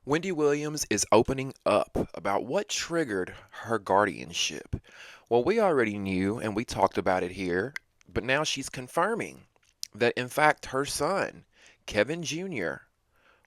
Wendy Williams is opening up about what triggered her guardianship. Well, we already knew and we talked about it here, but now she's confirming that in fact her son, Kevin Jr.,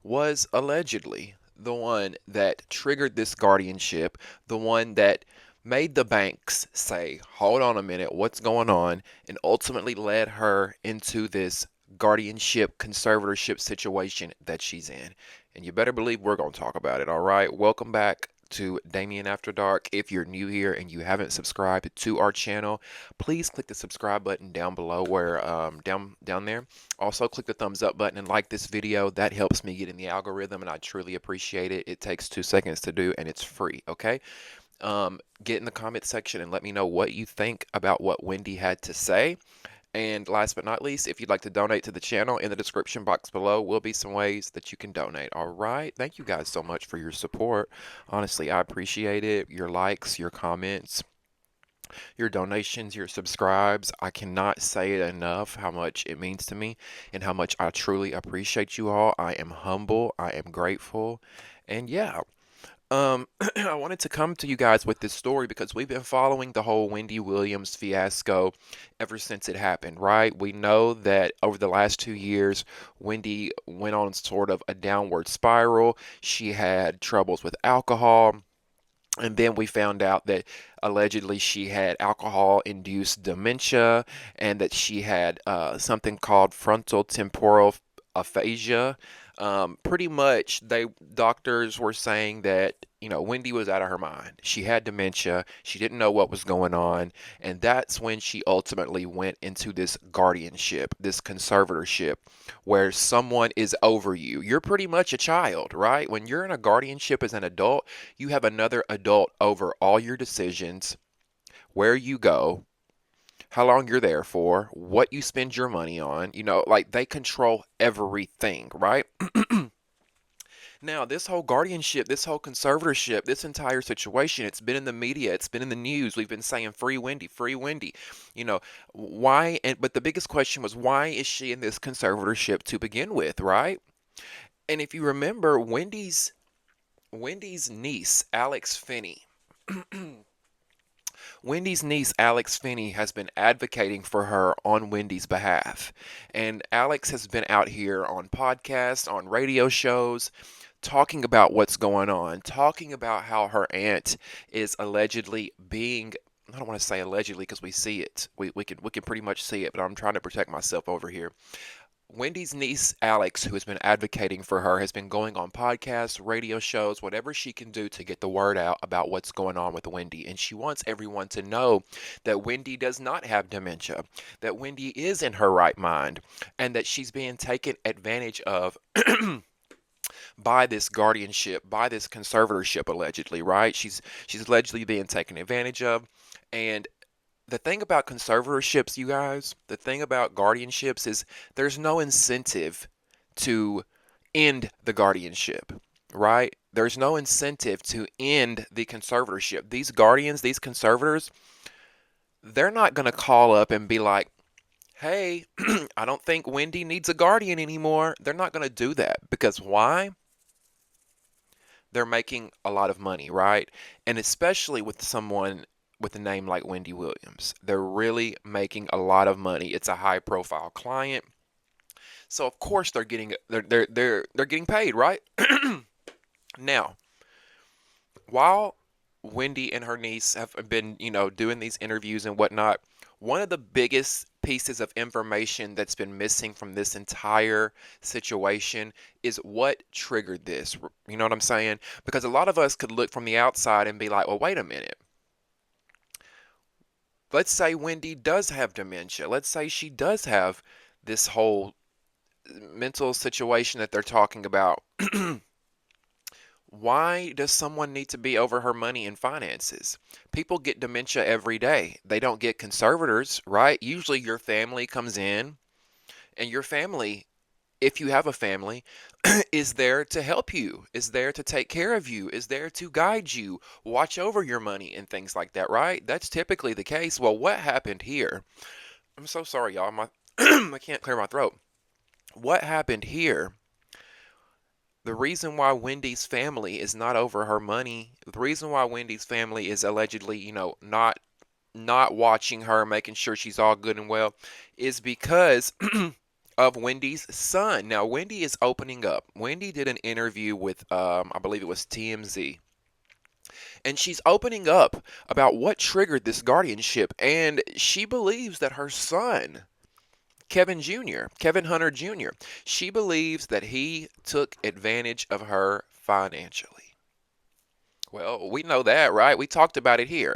was allegedly the one that triggered this guardianship, the one that made the banks say, hold on a minute, what's going on, and ultimately led her into this guardianship, conservatorship situation that she's in. And you better believe we're going to talk about it, all right? Welcome back to Damien After Dark. If you're new here and you haven't subscribed to our channel, please click the subscribe button down below where down there. Also, click the thumbs up button and like this video. That helps me get in the algorithm, and I truly appreciate it. It takes 2 seconds to do, and it's free, okay? Get in the comment section and let me know what you think about what Wendy had to say. And last but not least, if you'd like to donate to the channel, in the description box below will be some ways that you can donate. All right. Thank you guys so much for your support. Honestly, I appreciate it. Your likes, your comments, your donations, your subscribes. I cannot say it enough how much it means to me and how much I truly appreciate you all. I am humble. I am grateful. And yeah, I wanted to come to you guys with this story because we've been following the whole Wendy Williams fiasco ever since it happened, right? We know that over the last 2 years, Wendy went on sort of a downward spiral. She had troubles with alcohol. And then we found out that allegedly she had alcohol-induced dementia and that she had something called frontal temporal aphasia. Pretty much, doctors were saying that Wendy was out of her mind. She had dementia. She didn't know what was going on, and that's when she ultimately went into this guardianship, this conservatorship, where someone is over you. You're pretty much a child, right? When you're in a guardianship as an adult, you have another adult over all your decisions, where you go, how long you're there for, what you spend your money on. Like they control everything, right? Now, this whole guardianship, this whole conservatorship, this entire situation, it's been in the media, it's been in the news. We've been saying free Wendy, free Wendy. You know, why? But the biggest question was, why is she in this conservatorship to begin with, right? And if you remember, Wendy's niece, Alex Finney, Wendy's niece, Alex Finney, has been advocating for her on Wendy's behalf. And Alex has been out here on podcasts, on radio shows, talking about what's going on, talking about how her aunt is allegedly being, I don't want to say allegedly because we see it. We can pretty much see it, but I'm trying to protect myself over here. Wendy's niece, Alex, who has been advocating for her, has been going on podcasts, radio shows, whatever she can do to get the word out about what's going on with Wendy. And she wants everyone to know that Wendy does not have dementia, that Wendy is in her right mind, and that she's being taken advantage of by this guardianship, by this conservatorship, allegedly, right? She's allegedly being taken advantage of. And the thing about conservatorships, you guys, the thing about guardianships is there's no incentive to end the guardianship, right? There's no incentive to end the conservatorship. These guardians, these conservators, they're not going to call up and be like, hey, I don't think Wendy needs a guardian anymore. They're not going to do that because why? They're making a lot of money, right? And especially with someone with a name like Wendy Williams, they're really making a lot of money. It's a high profile client. So of course they're getting paid, right? Now, while Wendy and her niece have been, doing these interviews and whatnot, one of the biggest pieces of information that's been missing from this entire situation is what triggered this. You know what I'm saying? Because a lot of us could look from the outside and be like, well, wait a minute. Let's say Wendy does have dementia. Let's say she does have this whole mental situation that they're talking about. Why does someone need to be over her money and finances? People get dementia every day. They don't get conservators, right? Usually your family comes in, and your family, if you have a family, is there to help you, is there to take care of you, is there to guide you, watch over your money and things like that, right? That's typically the case. Well, what happened here? I'm so sorry, y'all. I can't clear my throat. What happened here The reason why Wendy's family is not over her money, the reason why Wendy's family is allegedly, not watching her, making sure she's all good and well, is because of Wendy's son. Now, Wendy is opening up. Wendy did an interview with, I believe it was TMZ, and she's opening up about what triggered this guardianship, and she believes that her son, Kevin Hunter Jr., she believes that he took advantage of her financially. Well, we know that, right? We talked about it here.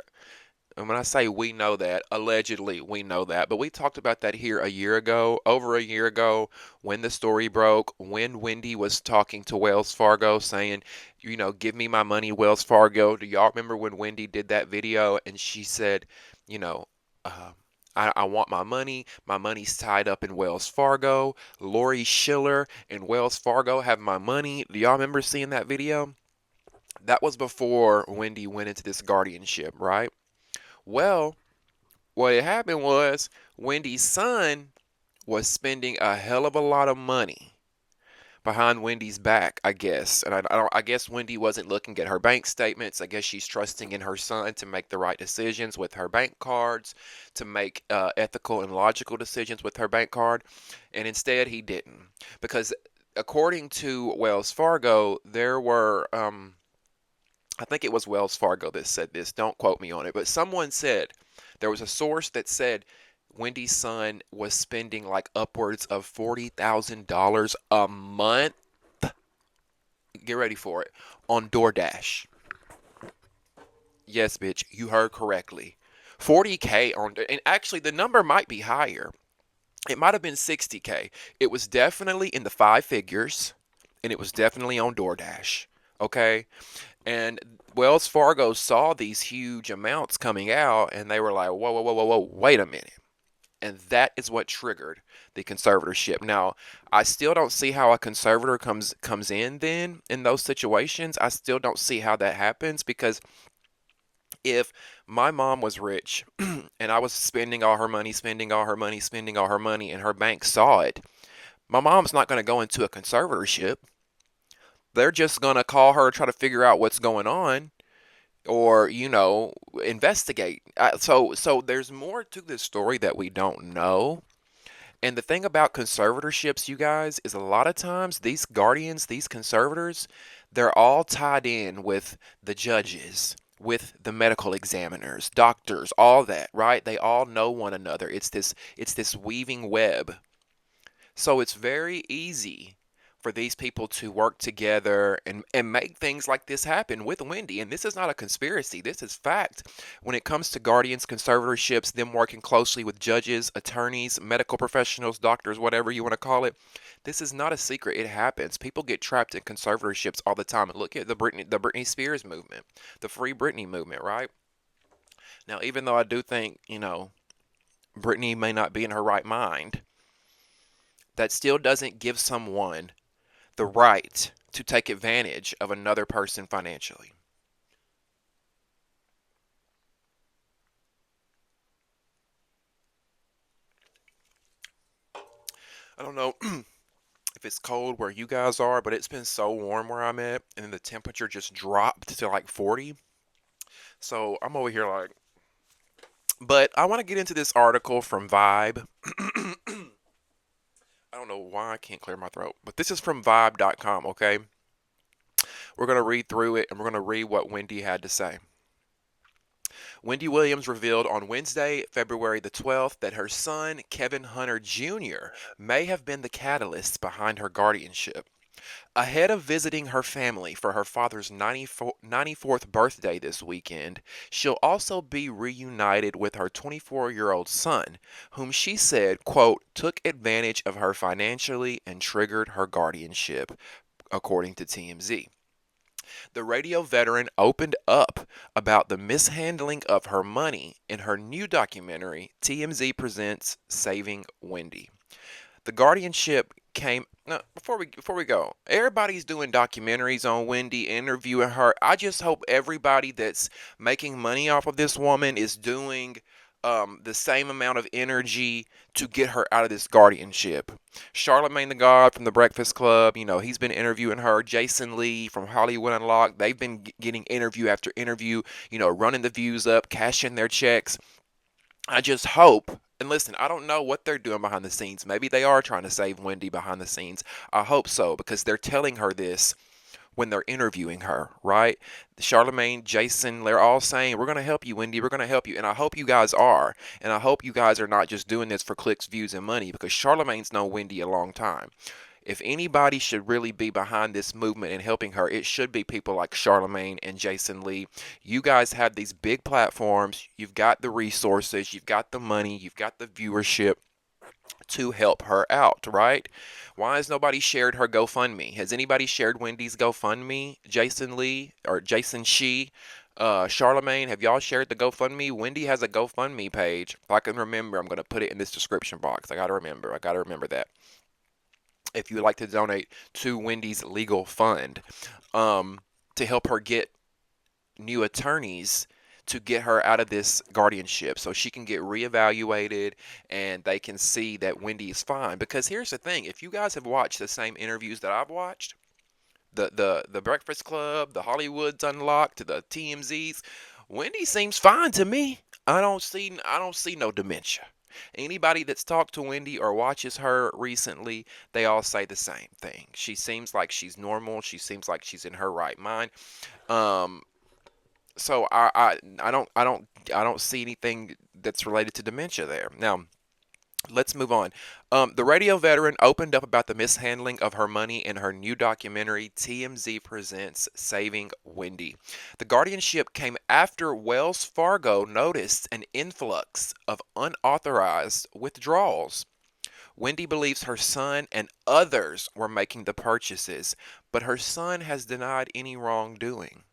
And when I say we know that, allegedly we know that, but we talked about that here a year ago, over a year ago, when the story broke, when Wendy was talking to Wells Fargo saying, give me my money, Wells Fargo. Do y'all remember when Wendy did that video and she said, you know, uh, I want my money. My money's tied up in Wells Fargo. Lori Schiller and Wells Fargo have my money. Do y'all remember seeing that video? That was before Wendy went into this guardianship, right? Well, what had happened was Wendy's son was spending a hell of a lot of money behind Wendy's back, I guess. And I guess Wendy wasn't looking at her bank statements. I guess she's trusting in her son to make the right decisions with her bank cards, to make ethical and logical decisions with her bank card. And instead, he didn't. Because according to Wells Fargo, there were, I think it was Wells Fargo that said this. Don't quote me on it. But someone said, there was a source that said Wendy's son was spending like upwards of $40,000 a month. Get ready for it. On DoorDash. Yes, bitch, you heard correctly. 40K on, and actually the number might be higher. It might have been 60K. It was definitely in the five figures, and it was definitely on DoorDash. Okay? And Wells Fargo saw these huge amounts coming out, and they were like, whoa, whoa, whoa, whoa, whoa, wait a minute. And that is what triggered the conservatorship. Now, I still don't see how a conservator comes in then in those situations. I still don't see how that happens, because if my mom was rich and I was spending all her money, spending all her money, spending all her money, and her bank saw it, my mom's not going to go into a conservatorship. They're just going to call her, try to figure out what's going on, or investigate. So there's more to this story that we don't know. And the thing about conservatorships, you guys, is a lot of times these guardians, these conservators, they're all tied in with the judges, with the medical examiners, doctors, all that, right? They all know one another. It's this weaving web. So it's very easy for these people to work together and make things like this happen with Wendy. And this is not a conspiracy. This is fact. When it comes to guardians, conservatorships, them working closely with judges, attorneys, medical professionals, doctors, whatever you want to call it, this is not a secret. It happens. People get trapped in conservatorships all the time. And look at the Britney Spears movement, the Free Britney movement, right? Now, even though I do think, Britney may not be in her right mind, that still doesn't give someone the right to take advantage of another person financially. I don't know if it's cold where you guys are, but it's been so warm where I'm at, and then the temperature just dropped to like 40. So I'm over here like, but I want to get into this article from Vibe. I don't know why I can't clear my throat, but this is from vibe.com, okay? We're going to read through it, and we're going to read what Wendy had to say. Wendy Williams revealed on Wednesday, February the 12th, that her son, Kevin Hunter Jr., may have been the catalyst behind her guardianship. Ahead of visiting her family for her father's 94th birthday this weekend, she'll also be reunited with her 24-year-old son, whom she said, quote, took advantage of her financially and triggered her guardianship, according to TMZ. The radio veteran opened up about the mishandling of her money in her new documentary, TMZ Presents Saving Wendy. The guardianship came. No, before we go, everybody's doing documentaries on Wendy, interviewing her. I just hope everybody that's making money off of this woman is doing the same amount of energy to get her out of this guardianship. Charlemagne the God from the Breakfast Club, he's been interviewing her. Jason Lee from Hollywood Unlocked, they've been getting interview after interview, running the views up, cashing their checks. I just hope, and listen, I don't know what they're doing behind the scenes. Maybe they are trying to save Wendy behind the scenes. I hope so, because they're telling her this when they're interviewing her, right? Charlemagne, Jason, they're all saying, we're going to help you, Wendy, we're going to help you. And I hope you guys are. And I hope you guys are not just doing this for clicks, views, and money, because Charlemagne's known Wendy a long time. If anybody should really be behind this movement and helping her, it should be people like Charlemagne and Jason Lee. You guys have these big platforms. You've got the resources. You've got the money. You've got the viewership to help her out, right? Why has nobody shared her GoFundMe? Has anybody shared Wendy's GoFundMe? Jason Lee or Jason She? Charlemagne, have y'all shared the GoFundMe? Wendy has a GoFundMe page. If I can remember, I'm going to put it in this description box. I got to remember that. If you would like to donate to Wendy's legal fund to help her get new attorneys to get her out of this guardianship so she can get reevaluated and they can see that Wendy is fine. Because here's the thing, if you guys have watched the same interviews that I've watched, the Breakfast Club, the Hollywood's Unlocked, the TMZs, Wendy seems fine to me. I don't see no dementia. Anybody that's talked to Wendy or watches her recently, they all say the same thing. She seems like she's normal. She seems like she's in her right mind. So I don't see anything that's related to dementia there. Now, let's move on. The radio veteran opened up about the mishandling of her money in her new documentary, TMZ Presents Saving Wendy. The guardianship came after Wells Fargo noticed an influx of unauthorized withdrawals. Wendy believes her son and others were making the purchases, but her son has denied any wrongdoing.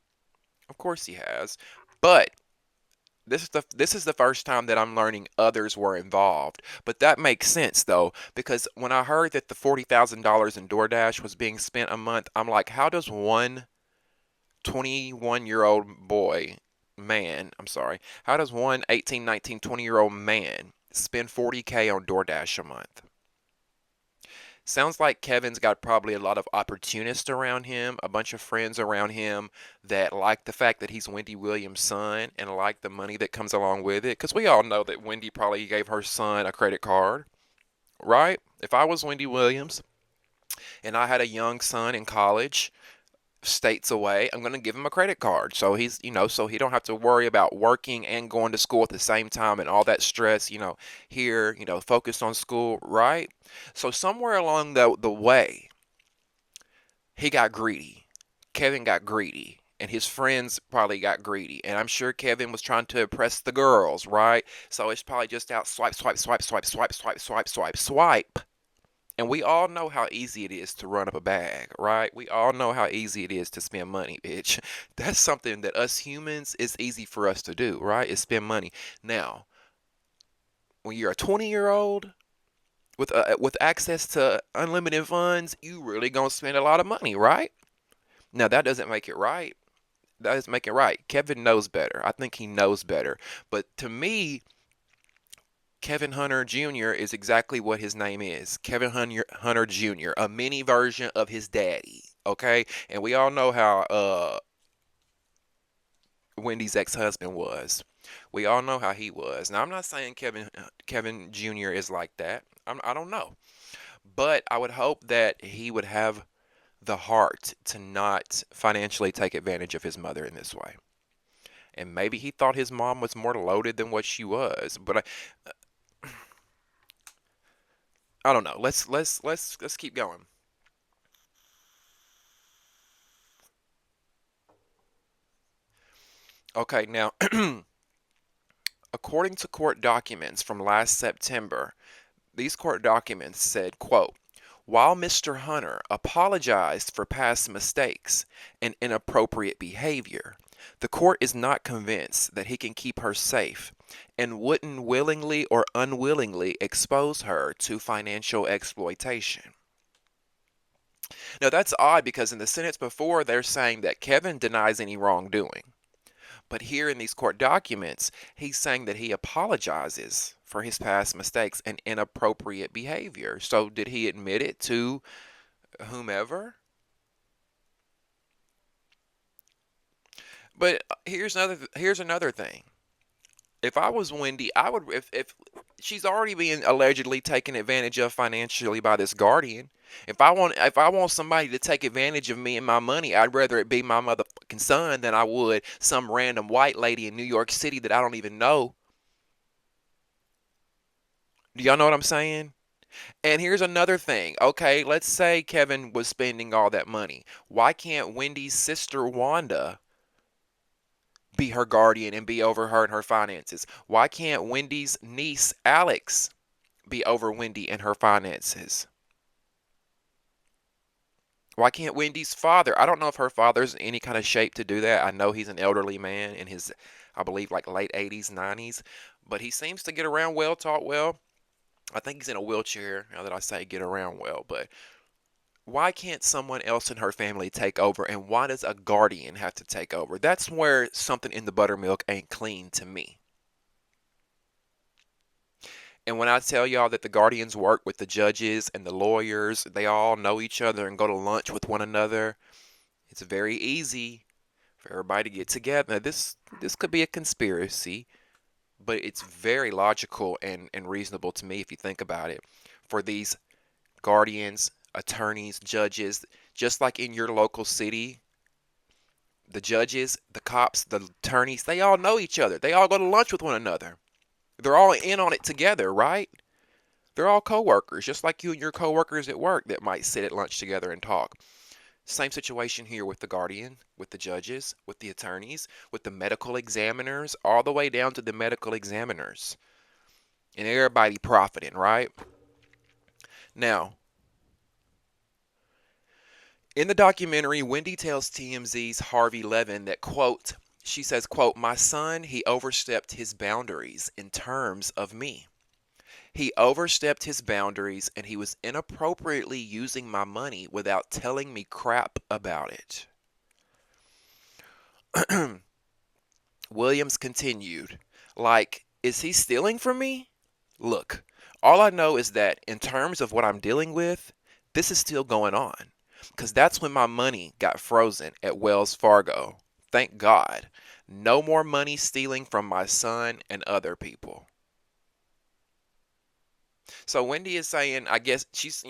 Of course he has, but this is the first time that I'm learning others were involved. But that makes sense though, because when I heard that the $40,000 in DoorDash was being spent a month, I'm like, how does one 21-year-old how does one 18, 19, 20-year-old man spend 40K on DoorDash a month? Sounds like Kevin's got probably a lot of opportunists around him, a bunch of friends around him that like the fact that he's Wendy Williams' son and like the money that comes along with it. Because we all know that Wendy probably gave her son a credit card, right? If I was Wendy Williams and I had a young son in college, states away, I'm going to give him a credit card. So he's, so he don't have to worry about working and going to school at the same time and all that stress, here, focused on school, right? So somewhere along the way, he got greedy. Kevin got greedy. And his friends probably got greedy. And I'm sure Kevin was trying to impress the girls, right? So it's probably just out swipe, swipe, swipe, swipe, swipe, swipe, swipe, swipe, swipe. And we all know how easy it is to run up a bag, right? We all know how easy it is to spend money, bitch. That's something that us humans, is easy for us to do, right? Is spend money. Now, when you're a 20-year-old with access to unlimited funds, you really gonna spend a lot of money, right? Now, that doesn't make it right. That doesn't make it right. Kevin knows better. I think he knows better. But to me, Kevin Hunter Jr. is exactly what his name is. Kevin Hunter Jr., a mini version of his daddy, okay? And we all know how Wendy's ex-husband was. We all know how he was. Now, I'm not saying Kevin Jr. is like that. I don't know. But I would hope that he would have the heart to not financially take advantage of his mother in this way. And maybe he thought his mom was more loaded than what she was. But I don't know. Let's keep going. Okay, now according to court documents from last September, these court documents said, quote, while Mr. Hunter apologized for past mistakes and inappropriate behavior, the court is not convinced that he can keep her safe and wouldn't willingly or unwillingly expose her to financial exploitation. Now that's odd because in the sentence before they're saying that Kevin denies any wrongdoing. But here in these court documents, he's saying that he apologizes for his past mistakes and inappropriate behavior. So did he admit it to whomever? But here's another thing. If I was Wendy, I would, if she's already being allegedly taken advantage of financially by this guardian. If I want somebody to take advantage of me and my money, I'd rather it be my motherfucking son than I would some random white lady in New York City that I don't even know. Do y'all know what I'm saying? And here's another thing. Okay, let's say Kevin was spending all that money. Why can't Wendy's sister Wanda be her guardian and be over her and her finances? Why can't Wendy's niece Alex be over Wendy and her finances? Why can't Wendy's father? I don't know if her father's in any kind of shape to do that. I know he's an elderly man in his, I believe, like late 80s, 90s, but he seems to get around well, talk well. I think he's in a wheelchair now that I say get around well, but why can't someone else in her family take over, and why does a guardian have to take over? That's where something in the buttermilk ain't clean to me. And when I tell y'all that the guardians work with the judges and the lawyers, they all know each other and go to lunch with one another, it's very easy for everybody to get together. Now, this could be a conspiracy, but it's very logical and reasonable to me if you think about it. For these guardians, attorneys, judges, just like in your local city, the judges, the cops, the attorneys, they all know each other. They all go to lunch with one another. They're all in on it together, right? They're all coworkers, just like you and your coworkers at work that might sit at lunch together and talk. Same situation here with the guardian, with the judges, with the attorneys, with the medical examiners, all the way down to the medical examiners. And everybody profiting, right? Now, in the documentary, Wendy tells TMZ's Harvey Levin that, quote, she says, quote, my son, he overstepped his boundaries in terms of me. He overstepped his boundaries and he was inappropriately using my money without telling me crap about it. Williams continued, like, is he stealing from me? Look, all I know is that in terms of what I'm dealing with, this is still going on. Because that's when my money got frozen at Wells Fargo. Thank God. No more money stealing from my son and other people. So Wendy is saying, I guess she's,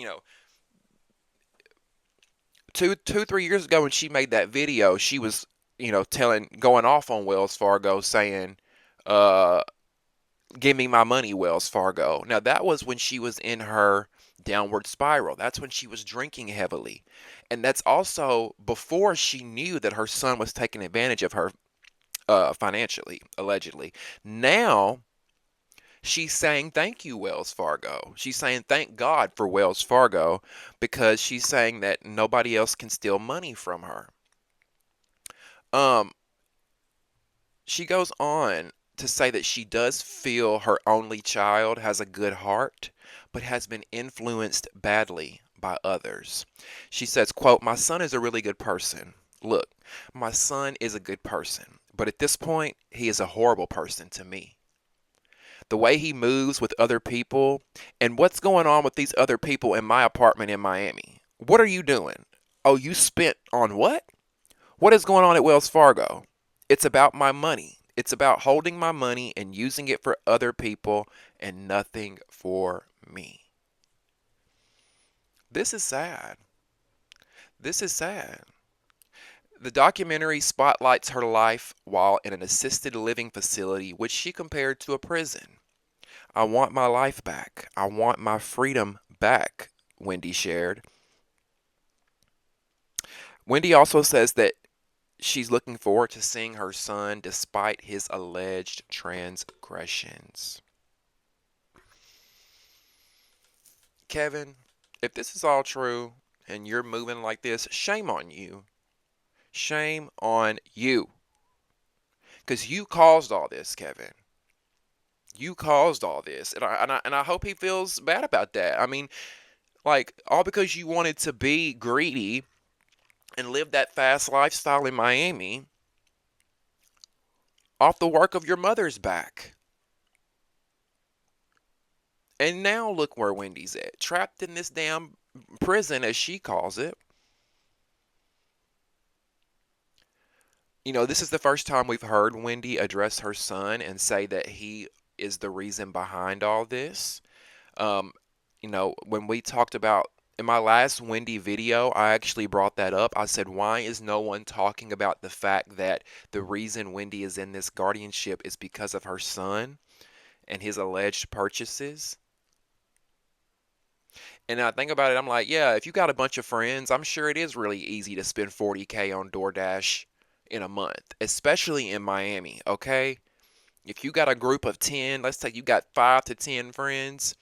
3 years ago when she made that video, she was, going off on Wells Fargo saying, uh, give me my money, Wells Fargo. Now that was when she was in her downward spiral. That's when she was drinking heavily. And that's also before she knew that her son was taking advantage of her financially, allegedly. Now she's saying thank you, Wells Fargo. She's saying thank God for Wells Fargo because she's saying that nobody else can steal money from her. She goes on to say that she does feel her only child has a good heart, but has been influenced badly by others. She says, quote, my son is a really good person. Look, my son is a good person, but at this point, he is a horrible person to me. The way he moves with other people, and what's going on with these other people in my apartment in Miami. What are you doing? Oh, you spent on what? What is going on at Wells Fargo? It's about my money. It's about holding my money and using it for other people and nothing for me. This is sad. This is sad. The documentary spotlights her life while in an assisted living facility, which she compared to a prison. I want my life back. I want my freedom back, Wendy shared. Wendy also says that she's looking forward to seeing her son despite his alleged transgressions. Kevin, if this is all true and you're moving like this, shame on you. Shame on you. Because you caused all this, Kevin. You caused all this. And I hope he feels bad about that. I mean, like, all because you wanted to be greedy and live that fast lifestyle in Miami. off the work of your mother's back. And now look where Wendy's at, trapped in this damn prison, as she calls it. This is the first time we've heard Wendy address her son and say that he is the reason behind all this. Um, when we talked about in my last Wendy video, I actually brought that up. I said, why is no one talking about the fact that the reason Wendy is in this guardianship is because of her son and his alleged purchases? And I think about it, I'm like, yeah, if you got a bunch of friends, I'm sure it is really easy to spend 40K on DoorDash in a month, especially in Miami, okay? If you got a group of 10, let's say you got 5 to 10 friends,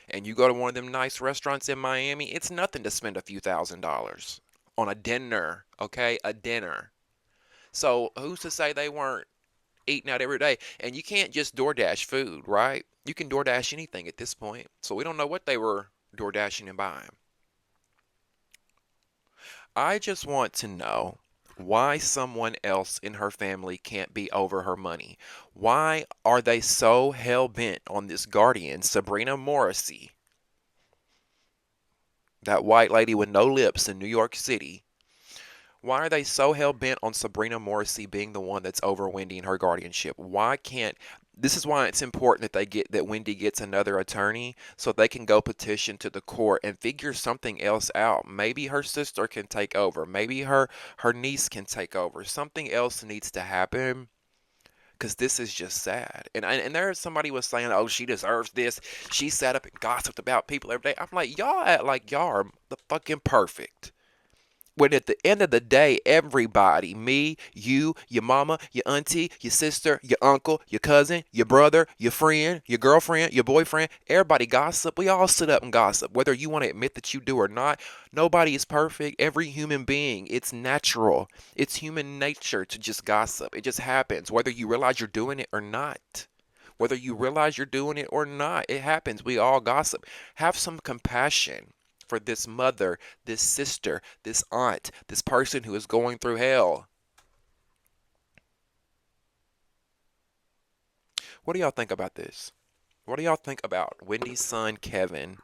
and you go to one of them nice restaurants in Miami, it's nothing to spend a few $1,000s on a dinner, okay? A dinner. So who's to say they weren't eating out every day? And you can't just DoorDash food, right? You can DoorDash anything at this point. So we don't know what they were DoorDashing and buying. I just want to know why someone else in her family can't be over her money. Why are they so hell-bent on this guardian, Sabrina Morrisey, that white lady with no lips in New York City? Why are they so hell-bent on Sabrina Morrisey being the one that's over Wendy and her guardianship? This is why it's important that Wendy gets another attorney so they can go petition to the court and figure something else out. Maybe her sister can take over. Maybe her niece can take over. Something else needs to happen, because this is just sad. And somebody was saying, oh, she deserves this. She sat up and gossiped about people every day. I'm like, y'all act like y'all are the fucking perfect. When at the end of the day, everybody, me, you, your mama, your auntie, your sister, your uncle, your cousin, your brother, your friend, your girlfriend, your boyfriend, everybody gossip. We all sit up and gossip, whether you want to admit that you do or not. Nobody is perfect. Every human being, it's natural. It's human nature to just gossip. It just happens, whether you realize you're doing it or not. Whether you realize you're doing it or not, it happens. We all gossip. Have some compassion for this mother, this sister, this aunt, this person who is going through hell. What do y'all think about this? What do y'all think about Wendy's son, Kevin,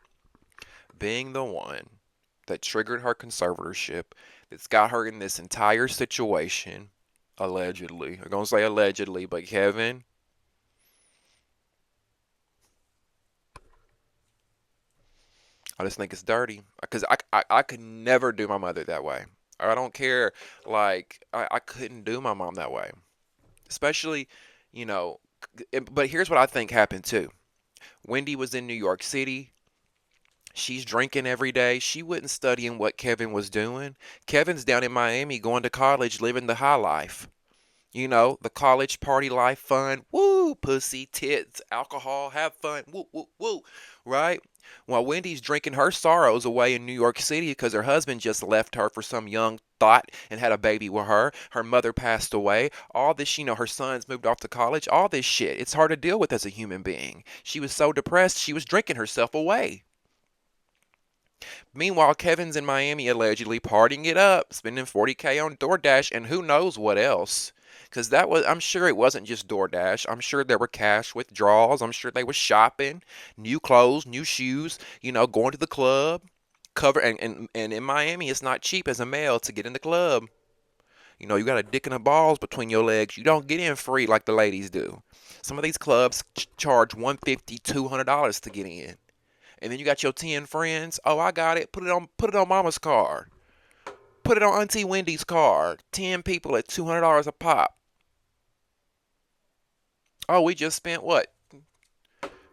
being the one that triggered her conservatorship, that's got her in this entire situation, allegedly? I'm going to say allegedly, but Kevin, I just think it's dirty, because I could never do my mother that way. I don't care. Like, I couldn't do my mom that way. Especially, you know, but here's what I think happened too. Wendy was in New York City. She's drinking every day. She wasn't studying what Kevin was doing. Kevin's down in Miami going to college, living the high life. The college party life, fun, woo, pussy, tits, alcohol, have fun, woo, woo, woo, right? While Wendy's drinking her sorrows away in New York City because her husband just left her for some young thought and had a baby with her. Her mother passed away. All this, her son's moved off to college. All this shit. It's hard to deal with as a human being. She was so depressed, she was drinking herself away. Meanwhile, Kevin's in Miami allegedly partying it up, spending 40K on DoorDash and who knows what else. Because I'm sure it wasn't just DoorDash. I'm sure there were cash withdrawals. I'm sure they were shopping, new clothes, new shoes, going to the club. And in Miami, it's not cheap as a male to get in the club. You got a dick and a balls between your legs. You don't get in free like the ladies do. Some of these clubs charge $150, $200 to get in. And then you got your 10 friends. Oh, I got it. Put it on mama's card. Put it on Auntie Wendy's card. 10 people at $200 a pop. Oh, we just spent what?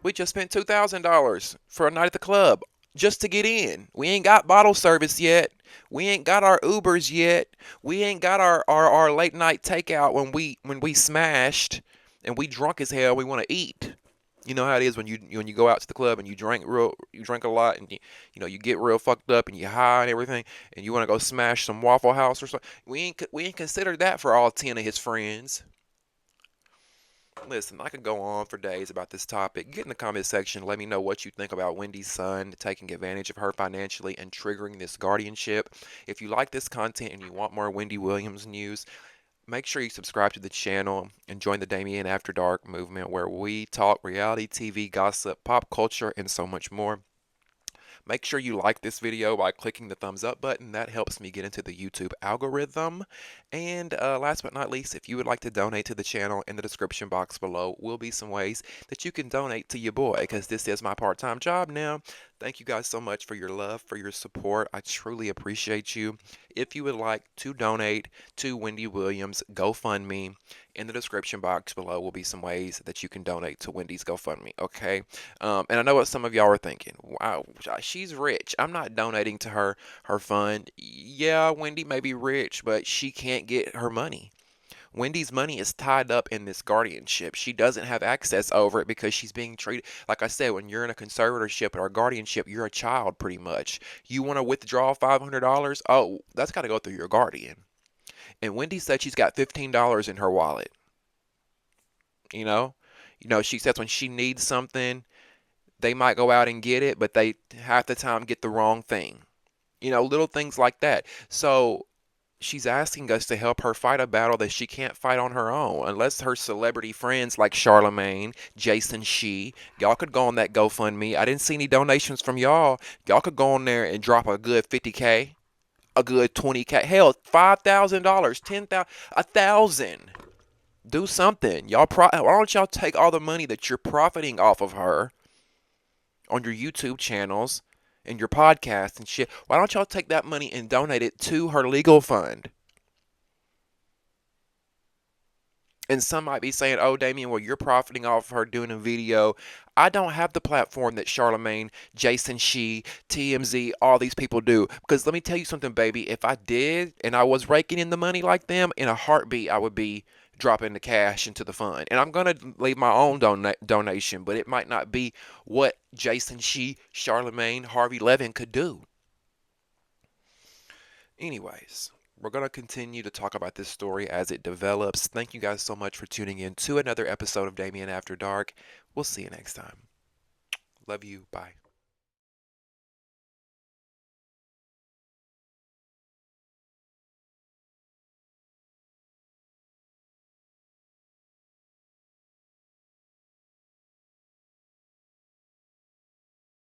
We just spent $2,000 for a night at the club just to get in. We ain't got bottle service yet. We ain't got our Ubers yet. We ain't got our late night takeout when we smashed and we drunk as hell. We want to eat. You know how it is when you go out to the club and you drink a lot and you get real fucked up and you high and everything and you want to go smash some Waffle House or something. We ain't considered that for all 10 of his friends. Listen, I could go on for days about this topic. Get in the comment section. Let me know what you think about Wendy's son taking advantage of her financially and triggering this guardianship. If you like this content and you want more Wendy Williams news, Make sure you subscribe to the channel and join the Damien After Dark movement, where we talk reality TV, gossip, pop culture, and so much more. Make sure you like this video by clicking the thumbs up button. That helps me get into the YouTube algorithm. And last but not least, if you would like to donate to the channel, in the description box below will be some ways that you can donate to your boy, because this is my part-time job now. Thank you guys so much for your love, for your support. I truly appreciate you. If you would like to donate to Wendy Williams GoFundMe, in the description box below will be some ways that you can donate to Wendy's GoFundMe, okay? And I know what some of y'all are thinking. Wow, she's rich. I'm not donating to her fund. Yeah, Wendy may be rich, but she can't get her money. Wendy's money is tied up in this guardianship. She doesn't have access over it because she's being treated. Like I said, when you're in a conservatorship or a guardianship, you're a child pretty much. You want to withdraw $500? Oh, that's got to go through your guardian. And Wendy said she's got $15 in her wallet. You know, she says when she needs something, they might go out and get it, but they half the time get the wrong thing. Little things like that. So she's asking us to help her fight a battle that she can't fight on her own, unless her celebrity friends like Charlemagne, Jason Shee, y'all could go on that GoFundMe. I didn't see any donations from y'all. Y'all could go on there and drop a good 50K, a good 20K, hell, $5,000, 10,000, 1,000. Do something. Why don't y'all take all the money that you're profiting off of her on your YouTube channels and your podcast and shit? Why don't y'all take that money and donate it to her legal fund? And some might be saying, oh, Damien, well, you're profiting off of her doing a video. I don't have the platform that Charlemagne, Jason Shee, TMZ, all these people do. Because let me tell you something, baby. If I did and I was raking in the money like them, in a heartbeat, I would be dropping the cash into the fund. And I'm going to leave my own donation, but it might not be what Jason Shee, Charlemagne, Harvey Levin could do. Anyways, we're going to continue to talk about this story as it develops. Thank you guys so much for tuning in to another episode of Damien After Dark. We'll see you next time. Love you. Bye.